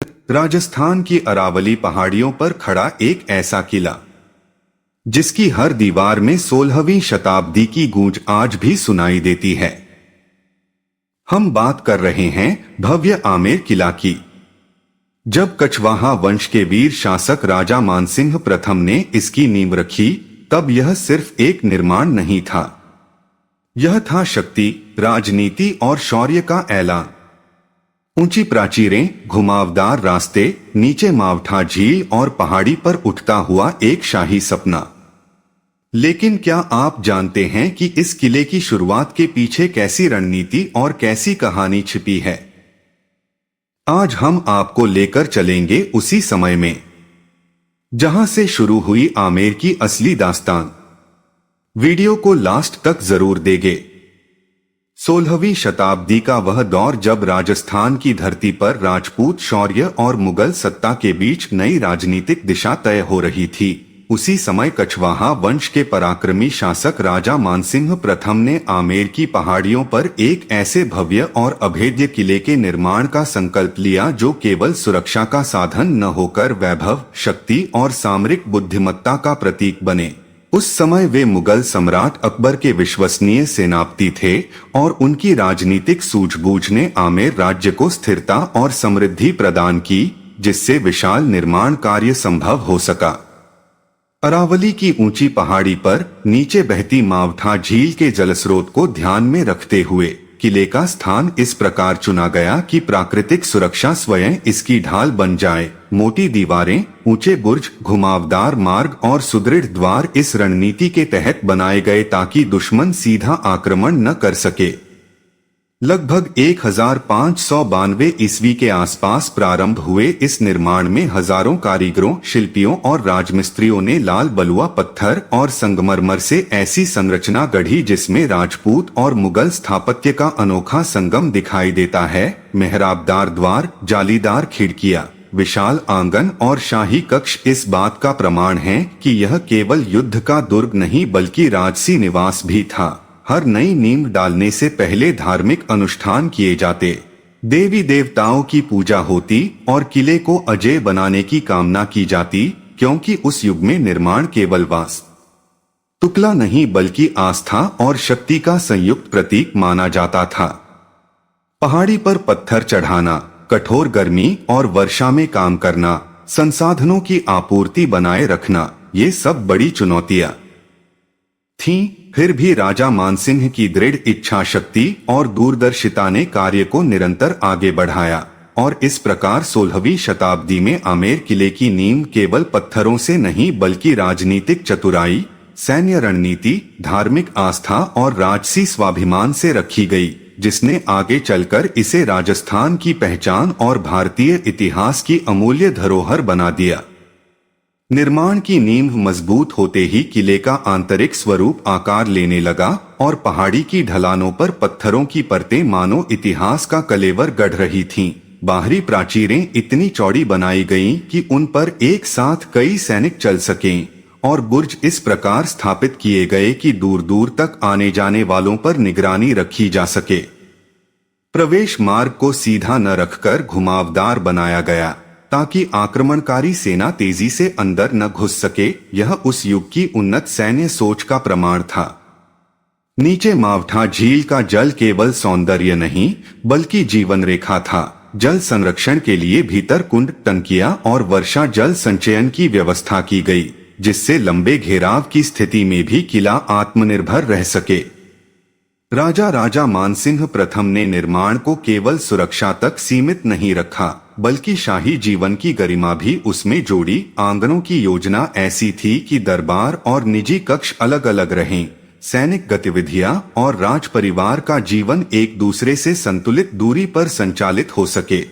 राजस्थान की अरावली पहाड़ियों पर खड़ा एक ऐसा किला जिसकी हर दीवार में 16वीं शताब्दी की गूंज आज भी सुनाई देती है। हम बात कर रहे हैं भव्य आमेर किला की। जब कछवाहा वंश के वीर शासक राजा मानसिंह प्रथम ने इसकी नींव रखी, तब यह सिर्फ एक निर्माण नहीं था, यह था शक्ति, राजनीति और शौर्य का ऐलान। ऊंची प्राचीरें, घुमावदार रास्ते, नीचे मावठा झील और पहाड़ी पर उठता हुआ एक शाही सपना। लेकिन क्या आप जानते हैं कि इस किले की शुरुआत के पीछे कैसी रणनीति और कैसी कहानी छिपी है? आज हम आपको लेकर चलेंगे उसी समय में जहां से शुरू हुई आमेर की असली दास्तान। वीडियो को लास्ट तक जरूर देंगे। 16वीं शताब्दी का वह दौर जब राजस्थान की धरती पर राजपूत शौर्य और मुगल सत्ता के बीच नई राजनीतिक दिशा तय हो रही थी। उसी समय कछवाहा वंश के पराक्रमी शासक राजा मानसिंह प्रथम ने आमेर की पहाड़ियों पर एक ऐसे भव्य और अभेद्य किले के निर्माण का संकल्प लिया जो केवल सुरक्षा का साधन न होकर वैभव, शक्ति और सामरिक बुद्धिमत्ता का प्रतीक बने। उस समय वे मुगल सम्राट अकबर के विश्वसनीय सेनापति थे और उनकी राजनीतिक सूझबूझ ने आमेर राज्य को स्थिरता और समृद्धि प्रदान की, जिससे विशाल निर्माण कार्य संभव हो सका। अरावली की ऊंची पहाड़ी पर नीचे बहती मावठा झील के जलस्रोत को ध्यान में रखते हुए किले का स्थान इस प्रकार चुना गया कि प्राकृतिक सुरक्षा स्वयं इसकी ढाल बन जाए। मोटी दीवारें, ऊंचे बुर्ज, घुमावदार मार्ग और सुदृढ़ द्वार इस रणनीति के तहत बनाए गए ताकि दुश्मन सीधा आक्रमण न कर सके। लगभग 1592 ईस्वी के आसपास प्रारंभ हुए इस निर्माण में हजारों कारीगरों, शिल्पियों और राजमिस्त्रियों ने लाल बलुआ पत्थर और संगमरमर से ऐसी संरचना गढ़ी जिसमें राजपूत और मुगल स्थापत्य का अनोखा संगम दिखाई देता है। मेहराबदार द्वार, जालीदार खिड़कियां, विशाल आंगन और शाही कक्ष इस बात का प्रमाण हैं कि यह केवल युद्ध का दुर्ग नहीं बल्कि राजसी निवास भी था। हर नई नींव डालने से पहले धार्मिक अनुष्ठान किए जाते, देवी देवताओं की पूजा होती और किले को अजेय बनाने की कामना की जाती, क्योंकि उस युग में निर्माण केवल वास्तुकला नहीं बल्कि आस्था और शक्ति का संयुक्त प्रतीक माना जाता था। पहाड़ी पर पत्थर चढ़ाना, कठोर गर्मी और वर्षा में काम करना, संसाधनों की आपूर्ति बनाए रखना, ये सब बड़ी चुनौतियां थीं। फिर भी राजा मानसिंह की दृढ़ इच्छा शक्ति और दूरदर्शिता ने कार्य को निरंतर आगे बढ़ाया और इस प्रकार 16वीं शताब्दी में आमेर किले की नींव केवल पत्थरों से नहीं बल्कि राजनीतिक चतुराई, सैन्य रणनीति, धार्मिक आस्था और राजसी स्वाभिमान से रखी गई, जिसने आगे चलकर इसे राजस्थान की पहचान और भारतीय इतिहास की अमूल्य धरोहर बना दिया। निर्माण की नींव मजबूत होते ही किले का आंतरिक स्वरूप आकार लेने लगा और पहाड़ी की ढलानों पर पत्थरों की परतें मानो इतिहास का कलेवर गढ़ रही थीं। बाहरी प्राचीरें इतनी चौड़ी बनाई गईं कि उन पर एक साथ कई सैनिक चल सकें और बुर्ज इस प्रकार स्थापित किए गए कि दूर दूर तक आने जाने वालों पर निगरानी रखी जा सके। प्रवेश मार्ग को सीधा न रखकर घुमावदार बनाया गया ताकि आक्रमणकारी सेना तेजी से अंदर न घुस सके। यह उस युग की उन्नत सैन्य सोच का प्रमाण था। नीचे मावठा झील का जल केवल सौंदर्य नहीं बल्कि जीवन रेखा था। जल संरक्षण के लिए भीतर कुंड, टंकियां और वर्षा जल संचयन की व्यवस्था की गई, जिससे लंबे घेराव की स्थिति में भी किला आत्मनिर्भर रह सके। राजा मानसिंह प्रथम ने निर्माण को केवल सुरक्षा तक सीमित नहीं रखा बल्कि शाही जीवन की गरिमा भी उसमें जोड़ी। आंगनों की योजना ऐसी थी कि दरबार और निजी कक्ष अलग अलग रहें। सैनिक गतिविधियां और राज परिवार का जीवन एक दूसरे से संतुलित दूरी पर संचालित हो सके।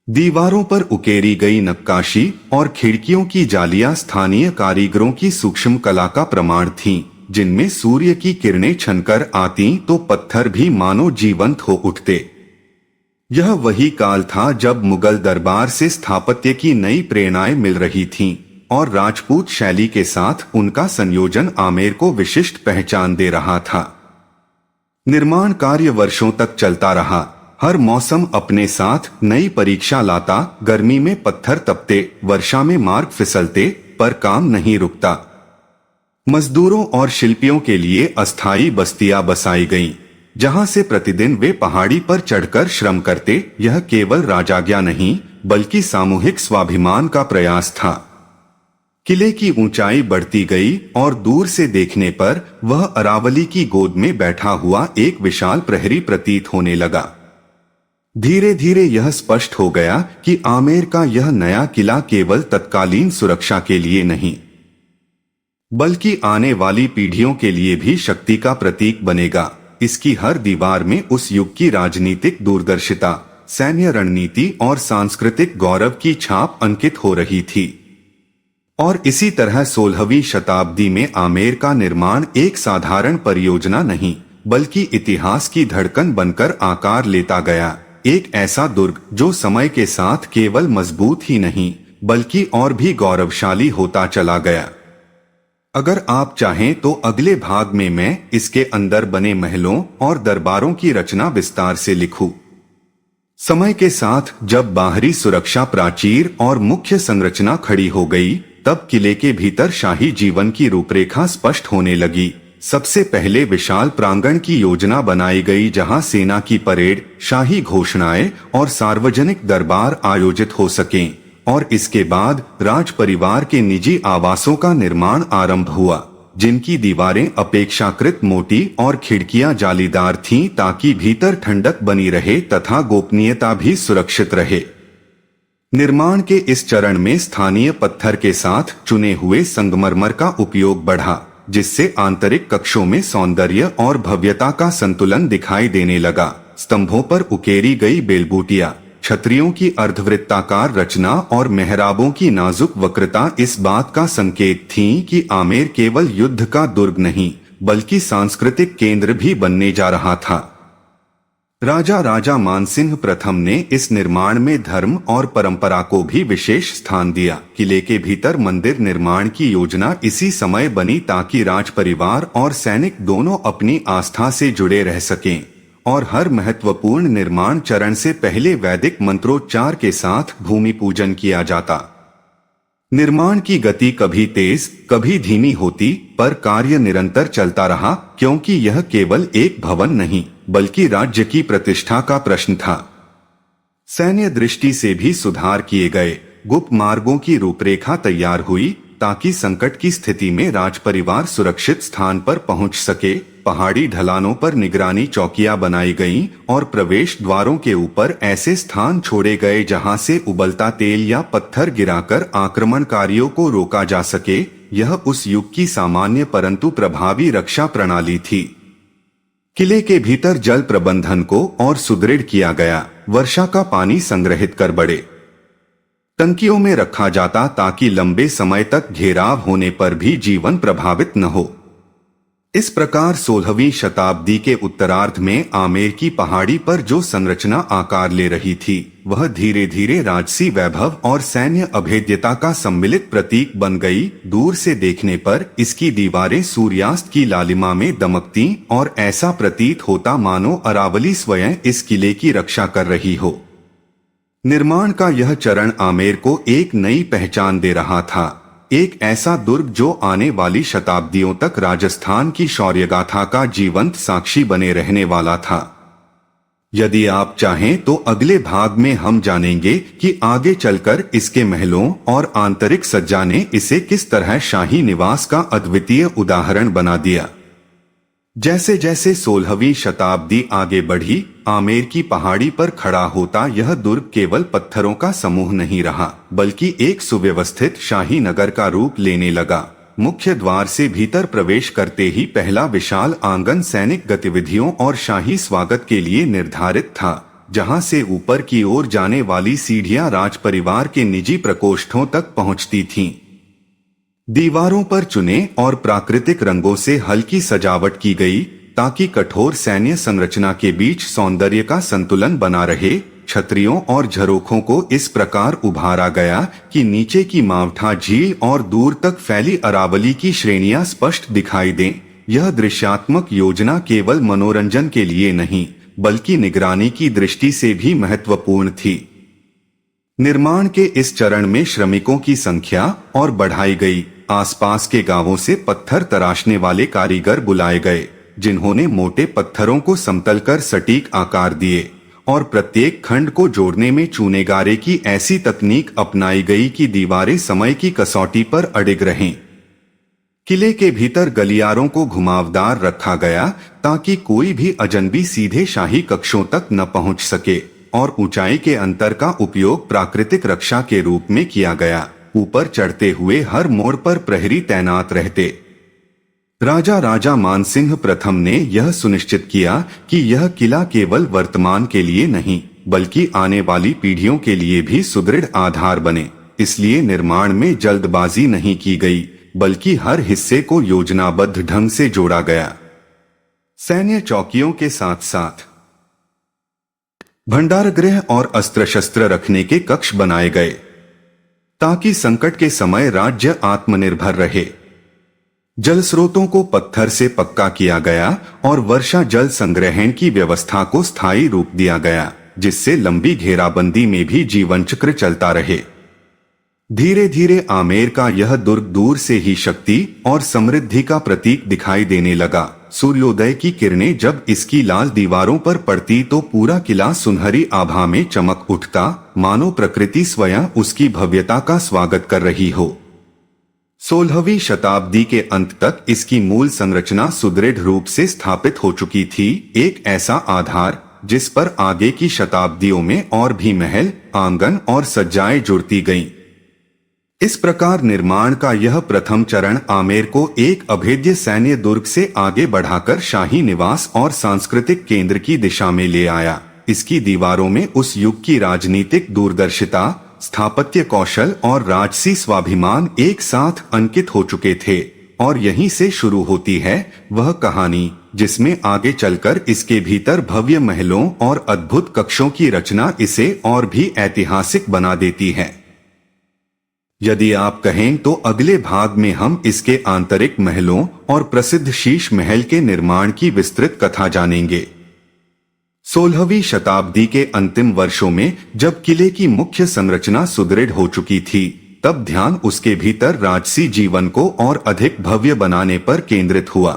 दीवारों पर उकेरी गई नक्काशी और खिड़कियों की जालियां स्थानीय कारीगरों की सूक्ष्म कला का प्रमाण थीं, जिनमें सूर्य की किरणें छनकर आती तो पत्थर भी मानो जीवंत हो उठते। यह वही काल था जब मुगल दरबार से स्थापत्य की नई प्रेरणाएं मिल रही थीं और राजपूत शैली के साथ उनका संयोजन आमेर को विशिष्ट पहचान दे रहा था। निर्माण कार्य वर्षों तक चलता रहा। हर मौसम अपने साथ नई परीक्षा लाता। गर्मी में पत्थर तपते, वर्षा में मार्ग फिसलते, पर काम नहीं रुकता। मजदूरों और शिल्पियों के लिए अस्थायी बस्तियां बसाई गईं, जहां से प्रतिदिन वे पहाड़ी पर चढ़कर श्रम करते। यह केवल राजाज्ञा नहीं, बल्कि सामूहिक स्वाभिमान का प्रयास था। किले की ऊंचाई बढ़ती गई और दूर से देखने पर वह अरावली की गोद में बैठा हुआ एक विशाल प्रहरी प्रतीत होने लगा। धीरे धीरे यह स्पष्ट हो गया कि आमेर का यह नया किला केवल तत्कालीन सुरक्षा के लिए नहीं, बल्कि आने वाली पीढ़ियों के लिए भी शक्ति का प्रतीक बनेगा। इसकी हर दीवार में उस युग की राजनीतिक दूरदर्शिता, सैन्य रणनीति और सांस्कृतिक गौरव की छाप अंकित हो रही थी। और इसी तरह 16वीं शताब्दी में आमेर का निर्माण एक साधारण परियोजना नहीं, बल्कि इतिहास की धड़कन बनकर आकार लेता गया। एक ऐसा दुर्ग जो समय के साथ केवल मजबूत ही नहीं, बल्कि और भी गौरवशाली होता चला गया। अगर आप चाहें तो अगले भाग में मैं इसके अंदर बने महलों और दरबारों की रचना विस्तार से लिखूं। समय के साथ जब बाहरी सुरक्षा प्राचीर और मुख्य संरचना खड़ी हो गई, तब किले के भीतर शाही जीवन की रूपरेखा स्पष्ट होने लगी। सबसे पहले विशाल प्रांगण की योजना बनाई गई, जहां सेना की परेड, शाही घोषणाएं और सार्वजनिक दरबार आयोजित हो सकें। और इसके बाद राज परिवार के निजी आवासों का निर्माण आरंभ हुआ, जिनकी दीवारें अपेक्षाकृत मोटी और खिड़कियां जालीदार थीं, ताकि भीतर ठंडक बनी रहे तथा गोपनीयता भी सुरक्षित रहे। निर्माण के इस चरण में स्थानीय पत्थर के साथ चुने हुए संगमरमर का उपयोग बढ़ा, जिससे आंतरिक कक्षों में सौंदर्य और भव्यता का संतुलन दिखाई देने लगा। स्तंभों पर उकेरी गई बेलबूटियां, छतरियों की अर्धवृत्ताकार रचना और मेहराबों की नाजुक वक्रता इस बात का संकेत थीं कि आमेर केवल युद्ध का दुर्ग नहीं, बल्कि सांस्कृतिक केंद्र भी बनने जा रहा था। राजा मानसिंह प्रथम ने इस निर्माण में धर्म और परंपरा को भी विशेष स्थान दिया। किले के भीतर मंदिर निर्माण की योजना इसी समय बनी, ताकि राज परिवार और सैनिक दोनों अपनी आस्था से जुड़े रह सकें। और हर महत्वपूर्ण निर्माण चरण से पहले वैदिक मंत्रोच्चार के साथ भूमि पूजन किया जाता। निर्माण की गति कभी तेज कभी धीमी होती, पर कार्य निरंतर चलता रहा, क्योंकि यह केवल एक भवन नहीं, बल्कि राज्य की प्रतिष्ठा का प्रश्न था। सैन्य दृष्टि से भी सुधार किए गए। गुप्त मार्गों की रूपरेखा तैयार हुई, ताकि संकट की स्थिति में राजपरिवार सुरक्षित स्थान पर पहुंच सके। पहाड़ी ढलानों पर निगरानी चौकियां बनाई गईं और प्रवेश द्वारों के ऊपर ऐसे स्थान छोड़े गए जहां से उबलता तेल या पत्थर गिराकर आक्रमणकारियों को रोका जा सके। यह उस युग की सामान्य परंतु प्रभावी रक्षा प्रणाली थी। किले के भीतर जल प्रबंधन को और सुदृढ़ किया गया। वर्षा का पानी संग्रहित कर बड़े टंकियों में रखा जाता, ताकि लंबे समय तक घेराव होने पर भी जीवन प्रभावित न हो। इस प्रकार 16वीं शताब्दी के उत्तरार्ध में आमेर की पहाड़ी पर जो संरचना आकार ले रही थी, वह धीरे धीरे राजसी वैभव और सैन्य अभेद्यता का सम्मिलित प्रतीक बन गई। दूर से देखने पर इसकी दीवारें सूर्यास्त की लालिमा में दमकती और ऐसा प्रतीत होता मानो अरावली स्वयं इस किले की रक्षा कर रही हो। निर्माण का यह चरण आमेर को एक नई पहचान दे रहा था, एक ऐसा दुर्ग जो आने वाली शताब्दियों तक राजस्थान की शौर्यगाथा का जीवंत साक्षी बने रहने वाला था। यदि आप चाहें तो अगले भाग में हम जानेंगे कि आगे चलकर इसके महलों और आंतरिक सज्जा ने इसे किस तरह शाही निवास का अद्वितीय उदाहरण बना दिया। जैसे जैसे 16वीं शताब्दी आगे बढ़ी, आमेर की पहाड़ी पर खड़ा होता यह दुर्ग केवल पत्थरों का समूह नहीं रहा, बल्कि एक सुव्यवस्थित शाही नगर का रूप लेने लगा। मुख्य द्वार से भीतर प्रवेश करते ही पहला विशाल आंगन सैनिक गतिविधियों और शाही स्वागत के लिए निर्धारित था, जहां से ऊपर की ओर जाने वाली सीढ़ियां राजपरिवार के निजी प्रकोष्ठों तक पहुंचती थीं। दीवारों पर चुने और प्राकृतिक रंगों से हल्की सजावट की गई, ताकि कठोर सैन्य संरचना के बीच सौंदर्य का संतुलन बना रहे। छतरियों और झरोखों को इस प्रकार उभारा गया कि नीचे की मावठा झील और दूर तक फैली अरावली की श्रेणियां स्पष्ट दिखाई दें। यह दृश्यात्मक योजना केवल मनोरंजन के लिए नहीं, बल्कि निगरानी की दृष्टि से भी महत्वपूर्ण थी। निर्माण के इस चरण में श्रमिकों की संख्या और बढ़ाई गई। आसपास के गांवों से पत्थर तराशने वाले कारीगर बुलाए गए, जिन्होंने मोटे पत्थरों को समतल कर सटीक आकार दिए और प्रत्येक खंड को जोड़ने में चूनेगारे की ऐसी तकनीक अपनाई गई कि दीवारें समय की कसौटी पर अडिग रहें। किले के भीतर गलियारों को घुमावदार रखा गया ताकि कोई भी अजनबी सीधे शाही कक्षों तक न पहुंच सके, और ऊंचाई के अंतर का उपयोग प्राकृतिक रक्षा के रूप में किया गया। ऊपर चढ़ते हुए हर मोड़ पर प्रहरी तैनात रहते। राजा मानसिंह प्रथम ने यह सुनिश्चित किया कि यह किला केवल वर्तमान के लिए नहीं बल्कि आने वाली पीढ़ियों के लिए भी सुदृढ़ आधार बने। इसलिए निर्माण में जल्दबाजी नहीं की गई, बल्कि हर हिस्से को योजनाबद्ध ढंग से जोड़ा गया। सैन्य चौकियों के साथ साथ भंडारगृह और अस्त्र शस्त्र रखने के कक्ष बनाए गए ताकि संकट के समय राज्य आत्मनिर्भर रहे। जल स्रोतों को पत्थर से पक्का किया गया और वर्षा जल संग्रहण की व्यवस्था को स्थायी रूप दिया गया, जिससे लंबी घेराबंदी में भी जीवन चक्र चलता रहे। धीरे धीरे आमेर का यह दुर्ग दूर से ही शक्ति और समृद्धि का प्रतीक दिखाई देने लगा। सूर्योदय की किरणें जब इसकी लाल दीवारों पर पड़ती तो पूरा किला सुनहरी आभा में चमक उठता, मानो प्रकृति स्वयं उसकी भव्यता का स्वागत कर रही हो। 16वीं शताब्दी के अंत तक इसकी मूल संरचना सुदृढ़ रूप से स्थापित हो चुकी थी, एक ऐसा आधार जिस पर आगे की शताब्दियों में और भी महल, आंगन और सज्जाएं जुड़ती गईं। इस प्रकार निर्माण का यह प्रथम चरण आमेर को एक अभेद्य सैन्य दुर्ग से आगे बढ़ाकर शाही निवास और सांस्कृतिक केंद्र की दिशा में ले आया। इसकी दीवारों में उस युग की राजनीतिक दूरदर्शिता, स्थापत्य कौशल और राजसी स्वाभिमान एक साथ अंकित हो चुके थे, और यहीं से शुरू होती है वह कहानी जिसमें आगे चलकर इसके भीतर भव्य महलों और अद्भुत कक्षों की रचना इसे और भी ऐतिहासिक बना देती है। यदि आप कहें तो अगले भाग में हम इसके आंतरिक महलों और प्रसिद्ध शीश महल के निर्माण की विस्तृत कथा जानेंगे। 16वीं शताब्दी के अंतिम वर्षों में जब किले की मुख्य संरचना सुदृढ़ हो चुकी थी, तब ध्यान उसके भीतर राजसी जीवन को और अधिक भव्य बनाने पर केंद्रित हुआ।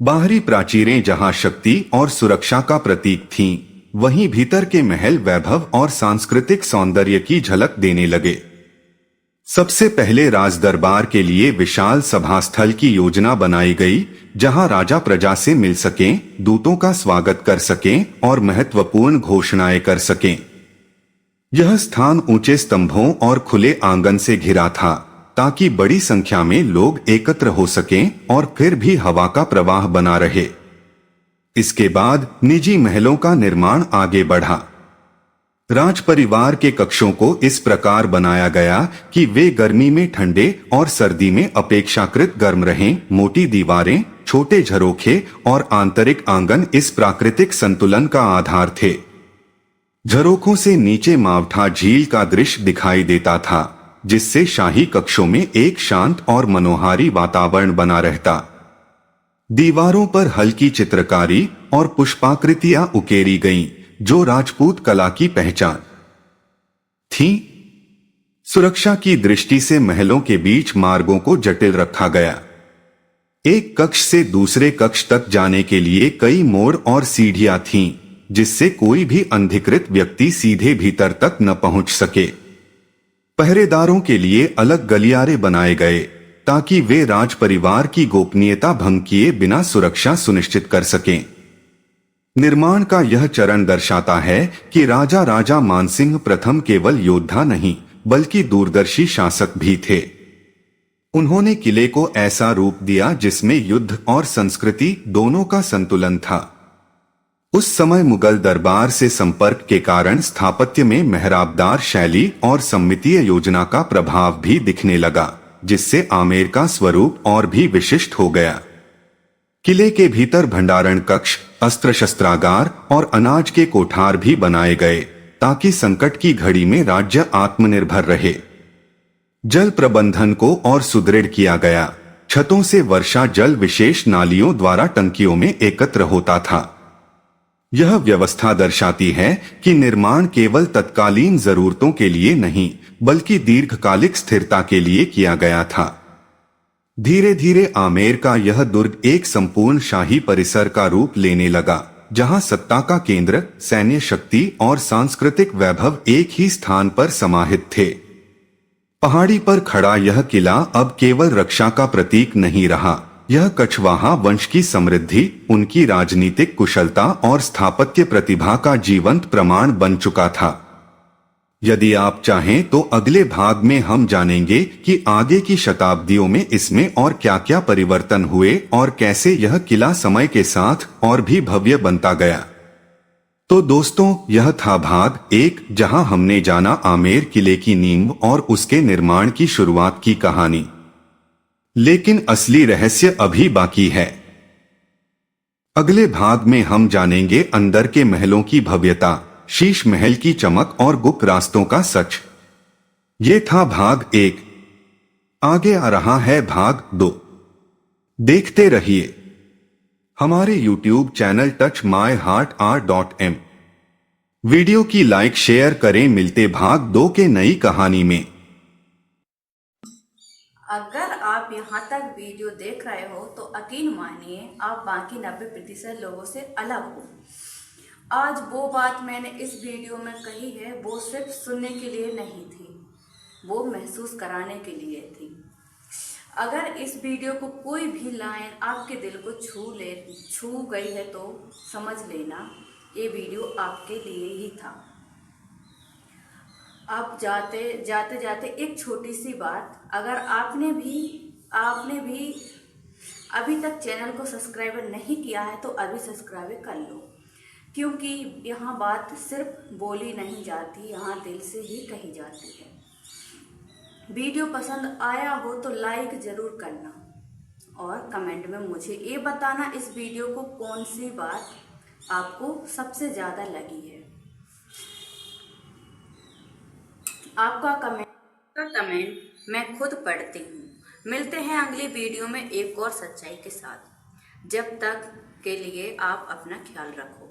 बाहरी प्राचीरें जहां शक्ति और सुरक्षा का प्रतीक थीं, वहीं भीतर के महल वैभव और सांस्कृतिक सौंदर्य की झलक देने लगे। सबसे पहले राजदरबार के लिए विशाल सभास्थल की योजना बनाई गई, जहां राजा प्रजा से मिल सकें, दूतों का स्वागत कर सकें और महत्वपूर्ण घोषणाएं कर सकें। यह स्थान ऊंचे स्तंभों और खुले आंगन से घिरा था ताकि बड़ी संख्या में लोग एकत्र हो सकें और फिर भी हवा का प्रवाह बना रहे। इसके बाद निजी महलों का निर्माण आगे बढ़ा। राज परिवार के कक्षों को इस प्रकार बनाया गया कि वे गर्मी में ठंडे और सर्दी में अपेक्षाकृत गर्म रहें। मोटी दीवारें, छोटे झरोखे और आंतरिक आंगन इस प्राकृतिक संतुलन का आधार थे। झरोखों से नीचे मावठा झील का दृश्य दिखाई देता था, जिससे शाही कक्षों में एक शांत और मनोहारी वातावरण बना रहता। दीवारों पर हल्की चित्रकारी और पुष्पाकृतियां उकेरी गईं, जो राजपूत कला की पहचान थी। सुरक्षा की दृष्टि से महलों के बीच मार्गों को जटिल रखा गया। एक कक्ष से दूसरे कक्ष तक जाने के लिए कई मोड़ और सीढ़ियां थीं, जिससे कोई भी अनधिकृत व्यक्ति सीधे भीतर तक न पहुंच सके। पहरेदारों के लिए अलग गलियारे बनाए गए ताकि वे राज परिवार की गोपनीयता भंग किए बिना सुरक्षा सुनिश्चित कर सकें। निर्माण का यह चरण दर्शाता है कि राजा मानसिंह प्रथम केवल योद्धा नहीं बल्कि दूरदर्शी शासक भी थे। उन्होंने किले को ऐसा रूप दिया जिसमें युद्ध और संस्कृति दोनों का संतुलन था। उस समय मुगल दरबार से संपर्क के कारण स्थापत्य में मेहराबदार शैली और सममितीय योजना का प्रभाव भी दिखने लगा, जिससे आमेर का स्वरूप और भी विशिष्ट हो गया। किले के भीतर भंडारण कक्ष, अस्त्र शस्त्रागार और अनाज के कोठार भी बनाए गए ताकि संकट की घड़ी में राज्य आत्मनिर्भर रहे। जल प्रबंधन को और सुदृढ़ किया गया। छतों से वर्षा जल विशेष नालियों द्वारा टंकियों में एकत्र होता था। यह व्यवस्था दर्शाती है कि निर्माण केवल तत्कालीन जरूरतों के लिए नहीं बल्कि दीर्घकालिक स्थिरता के लिए किया गया था। धीरे धीरे आमेर का यह दुर्ग एक संपूर्ण शाही परिसर का रूप लेने लगा, जहां सत्ता का केंद्र, सैन्य शक्ति और सांस्कृतिक वैभव एक ही स्थान पर समाहित थे। पहाड़ी पर खड़ा यह किला अब केवल रक्षा का प्रतीक नहीं रहा, यह कछवाहा वंश की समृद्धि, उनकी राजनीतिक कुशलता और स्थापत्य प्रतिभा का जीवंत प्रमाण बन चुका था। यदि आप चाहें तो अगले भाग में हम जानेंगे कि आगे की शताब्दियों में इसमें और क्या-क्या परिवर्तन हुए और कैसे यह किला समय के साथ और भी भव्य बनता गया। तो दोस्तों, यह था भाग 1, जहां हमने जाना आमेर किले की नींव और उसके निर्माण की शुरुआत की कहानी। लेकिन असली रहस्य अभी बाकी है। अगले भाग में हम जानेंगे अंदर के महलों की भव्यता, शीश महल की चमक और गुप्त रास्तों का सच। ये था भाग 1। आगे आ रहा है भाग 2। देखते रहिए हमारे YouTube चैनल touchmyheart.m। वीडियो की लाइक शेयर करें। मिलते भाग 2 के नई कहानी में। अगर आप यहाँ तक वीडियो देख रहे हो तो यकीन मानिए आप बाकी 90% लोगों से अलग हो। आज वो बात मैंने इस वीडियो में कही है वो सिर्फ सुनने के लिए नहीं थी, वो महसूस कराने के लिए थी। अगर इस वीडियो को कोई भी लाइन आपके दिल को छू गई है तो समझ लेना ये वीडियो आपके लिए ही था। अब जाते जाते एक छोटी सी बात, अगर आपने भी अभी तक चैनल को सब्सक्राइब नहीं किया है तो अभी सब्सक्राइब कर लो, क्योंकि यहाँ बात सिर्फ बोली नहीं जाती, यहाँ दिल से ही कही जाती है। वीडियो पसंद आया हो तो लाइक ज़रूर करना और कमेंट में मुझे ये बताना इस वीडियो को कौन सी बात आपको सबसे ज़्यादा लगी है। आपका कमेंट मैं खुद पढ़ती हूँ। मिलते हैं अगली वीडियो में एक और सच्चाई के साथ। जब तक के लिए आप अपना ख्याल रखो।